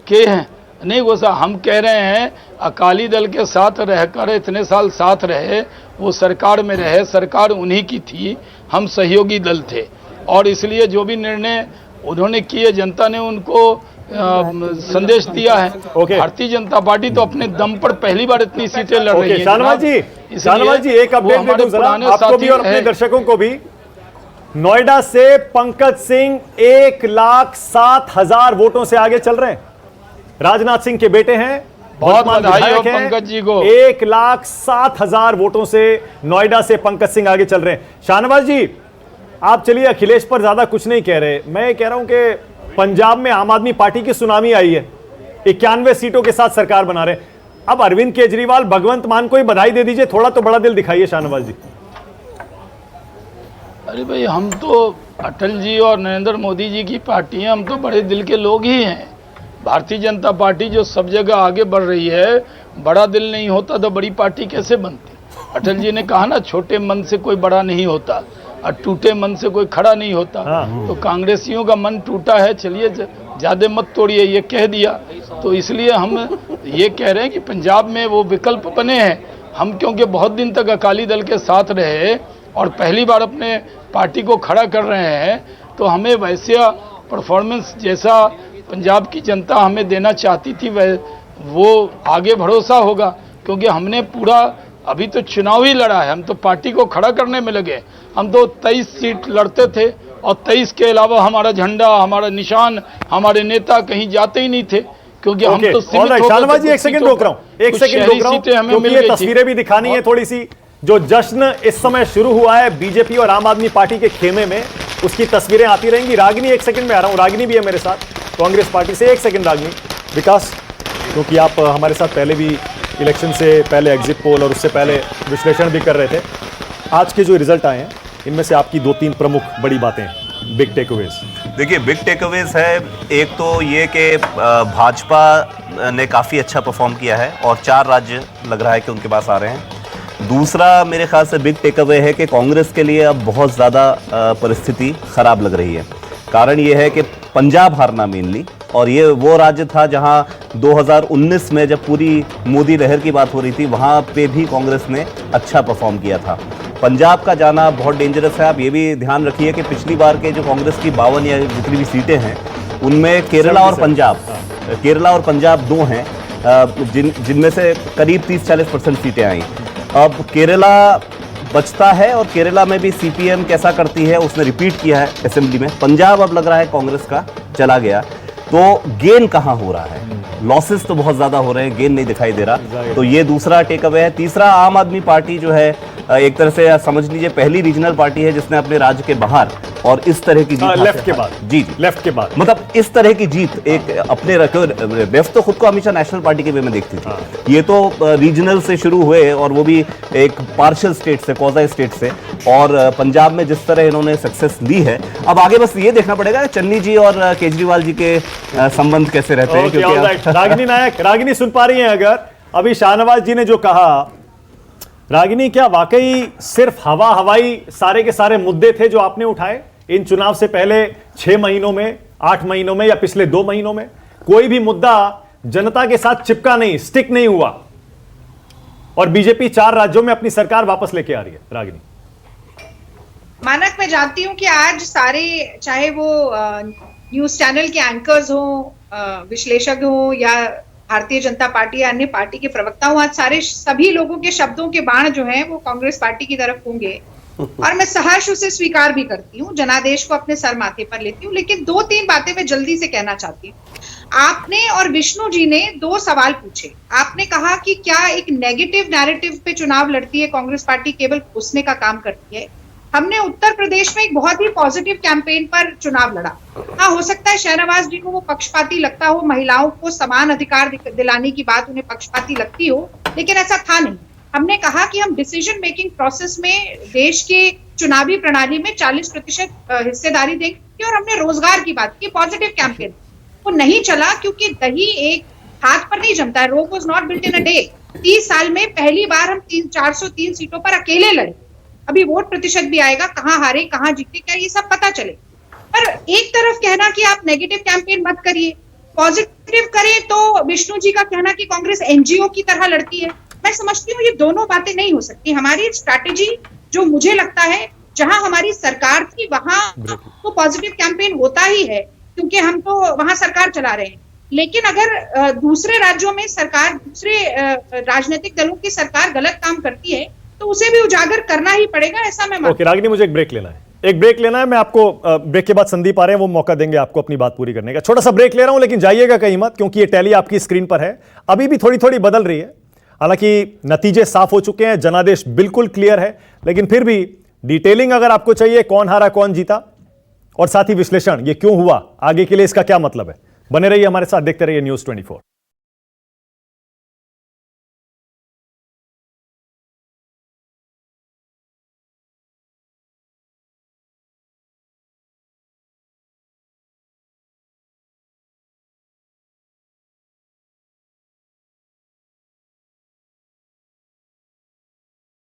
के हैं नहीं वो हम कह रहे हैं अकाली दल के साथ रहकर इतने साल साथ रहे, वो सरकार में रहे, सरकार उन्हीं की थी, हम सहयोगी दल थे और इसलिए जो भी निर्णय उन्होंने किए जनता ने उनको संदेश दिया है। भारतीय जनता पार्टी तो अपने दम पर पहली बार इतनी सीटें लड़ रही है। शाहनवाज जी एक अपडेट दे दूं जरा आपको भी और अपने दर्शकों को भी। नोएडा से पंकज सिंह 1,07,000 वोटों से आगे चल रहे हैं। राजनाथ सिंह के बेटे हैं, बहुत बधाई हो पंकज जी को। 1,07,000 वोटों से नोएडा से पंकज सिंह आगे चल रहे हैं। शाहनवाज जी आप चलिए अखिलेश पर ज्यादा कुछ नहीं कह रहे, मैं कह रहा हूं कि पंजाब में आम आदमी पार्टी की सुनामी आई है, 91 सीटों के साथ सरकार बना रहे हैं। अब अरविंद केजरीवाल भगवंत मान को ही बधाई दे दीजिए, थोड़ा तो बड़ा दिल दिखाइए शाहनवाज जी। अरे भाई हम तो अटल जी और नरेंद्र मोदी जी की पार्टी हैं, हम तो बड़े दिल के लोग ही हैं। भारतीय जनता पार्टी जो सब जगह आगे बढ़ रही है, बड़ा दिल नहीं होता तो बड़ी पार्टी कैसे बनती। अटल जी ने कहा ना छोटे मन से कोई बड़ा नहीं होता और टूटे मन से कोई खड़ा नहीं होता। तो कांग्रेसियों का मन टूटा है, चलिए ज्यादा मत तोड़िए, ये कह दिया। तो इसलिए हम ये कह रहे हैं कि पंजाब में वो विकल्प बने हैं। हम क्योंकि बहुत दिन तक अकाली दल के साथ रहे और पहली बार अपने पार्टी को खड़ा कर रहे हैं, तो हमें वैसा परफॉर्मेंस जैसा पंजाब की जनता हमें देना चाहती थी वो आगे भरोसा होगा। क्योंकि हमने पूरा अभी तो चुनाव ही लड़ा है, हम तो पार्टी को खड़ा करने में लगे। हम तो 23 सीट लड़ते थे और 23 के अलावा हमारा झंडा, हमारा निशान, हमारे नेता कहीं जाते ही नहीं थे। क्योंकि हम तो शाहनवाज जी एक सेकंड रोक रहा हूं, एक सेकंड रोक रहा हूं, क्योंकि ये तस्वीरें भी दिखानी है थोड़ी सी। जो जश्न इस समय शुरू हुआ है बीजेपी और आम आदमी पार्टी के खेमे में, उसकी तस्वीरें आती रहेंगी। रागिनी एक सेकंड में आ रहा हूं, रागिनी भी है मेरे साथ कांग्रेस पार्टी से। एक सेकंड रागिनी। विकास, क्योंकि आप हमारे साथ पहले भी इलेक्शन से पहले एग्जिट पोल और उससे पहले विश्लेषण भी कर रहे थे, आज के जो रिजल्ट आए हैं इनमें से आपकी 2-3 प्रमुख बड़ी बातें, बिग टेकअवेज। देखिए बिग टेकअवेज है, एक तो ये कि भाजपा ने काफ़ी अच्छा परफॉर्म किया है और 4 राज्य लग रहा है कि उनके पास आ रहे हैं। दूसरा मेरे ख्याल से बिग टेकअवे है कि कांग्रेस के लिए अब बहुत ज़्यादा परिस्थिति ख़राब लग रही है। कारण ये है कि पंजाब हारना मेनली, और ये वो राज्य था जहां 2019 में जब पूरी मोदी लहर की बात हो रही थी, वहां पे भी कांग्रेस ने अच्छा परफॉर्म किया था। पंजाब का जाना बहुत डेंजरस है। आप ये भी ध्यान रखिए कि पिछली बार के जो कांग्रेस की 52 या जितनी भी सीटें हैं उनमें केरला और पंजाब 2 हैं, जिनमें से करीब 30-40% सीटें आई। अब केरला बचता है और केरला में भी सीपीएम कैसा करती है उसने रिपीट किया है असेंबली में। पंजाब अब लग रहा है कांग्रेस का चला गया, तो गेन कहां हो रहा है? लॉसेस तो बहुत ज्यादा हो रहे हैं, गेन नहीं दिखाई दे रहा। तो ये दूसरा टेक अवे है। तीसरा, आम आदमी पार्टी जो है एक तरह से समझ लीजिए पहली रीजनल पार्टी है जिसने अपने राज्य के बाहर और इस तरह की जीत लेफ्ट के बाद, जी लेफ्ट के बाद, मतलब इस तरह की जीत एक अपने लेफ्ट तो खुद को हमेशा नेशनल पार्टी के वे में देखती थी। ये तो रीजनल से शुरू हुए और वो भी एक पार्शियल स्टेट से, क्वाज़ी स्टेट से, और पंजाब में जिस तरह इन्होंने सक्सेस ली है, अब आगे बस ये देखना पड़ेगा चन्नी जी और केजरीवाल जी के संबंध कैसे रहते हैं। क्योंकि रागिनी नायक, रागिनी सुन पा रही हैं अगर अभी शाहनवाज जी ने जो कहा, रागिनी क्या वाकई सिर्फ हवाई सारे के सारे मुद्दे थे जो आपने उठाए इन चुनाव से पहले 6 महीनों में, 8 महीनों में या पिछले 2 महीनों में? कोई भी मुद्दा जनता के साथ चिपका नहीं, स्टिक नहीं हुआ और बीजेपी 4 राज्यों में अपनी सरकार वापस लेके आ रही है। रागिनी, मानक मैं जानती हूं कि आज सारे, चाहे वो न्यूज चैनल के एंकर्स हो, विश्लेषक हो या भारतीय जनता पार्टी या अन्य पार्टी के प्रवक्ता हो, आज सभी लोगों के शब्दों के बाण जो हैं वो कांग्रेस पार्टी की तरफ होंगे और मैं सहर्ष उसे स्वीकार भी करती हूँ, जनादेश को अपने सर माथे पर लेती हूँ। लेकिन 2-3 बातें मैं जल्दी से कहना चाहती हूँ। आपने और विष्णु जी ने 2 सवाल पूछे। आपने कहा कि क्या एक नेगेटिव नैरेटिव पे चुनाव लड़ती है कांग्रेस पार्टी, केवल घुसने का काम करती है। हमने उत्तर प्रदेश में एक बहुत ही पॉजिटिव कैंपेन पर चुनाव लड़ा। हाँ, हो सकता है शहनवाज जी को वो पक्षपाती लगता हो, महिलाओं को समान अधिकार दिलाने की बात उन्हें पक्षपाती लगती हो, लेकिन ऐसा था नहीं। हमने कहा कि हम डिसीजन मेकिंग प्रोसेस में देश के चुनावी प्रणाली में 40% हिस्सेदारी देंगे और हमने रोजगार की बात की। पॉजिटिव कैंपेन वो नहीं चला क्योंकि दही एक हाथ पर नहीं जमता है। Rome was not built in a day. 30 साल में पहली बार हम 403 सीटों पर अकेले लड़े। अभी वोट प्रतिशत भी आएगा, कहां हारे कहां जीते क्या ये सब पता चले। पर एक तरफ कहना कि आप नेगेटिव कैंपेन मत करिए पॉजिटिव करें तो विष्णु जी का कहना कि कांग्रेस एनजीओ की तरह लड़ती है, मैं समझती हूँ ये दोनों बातें नहीं हो सकती। हमारी स्ट्रैटेजी जो मुझे लगता है, जहां हमारी सरकार थी वहां तो पॉजिटिव कैंपेन होता ही है, क्योंकि हम तो वहां सरकार चला रहे हैं। लेकिन अगर दूसरे राज्यों में सरकार, दूसरे राजनीतिक दलों की सरकार गलत काम करती है तो उसे भी उजागर करना ही पड़ेगा, ऐसा मैं मानती हूं। ओके रागिनी, मुझे एक ब्रेक लेना है, एक ब्रेक लेना है। मैं आपको ब्रेक के बाद संदीप आ रहे हैं, वो मौका देंगे आपको अपनी बात पूरी करने का। छोटा सा ब्रेक ले रहा हूं, लेकिन जाइएगा कहीं मत, क्योंकि ये टैली आपकी स्क्रीन पर है, अभी भी थोड़ी थोड़ी बदल रही है। हालांकि नतीजे साफ हो चुके हैं, जनादेश बिल्कुल क्लियर है, लेकिन फिर भी डिटेलिंग अगर आपको चाहिए, कौन हारा कौन जीता, और साथ ही विश्लेषण ये क्यों हुआ, आगे के लिए इसका क्या मतलब है, बने रहिए हमारे साथ, देखते रहिए न्यूज़ 24।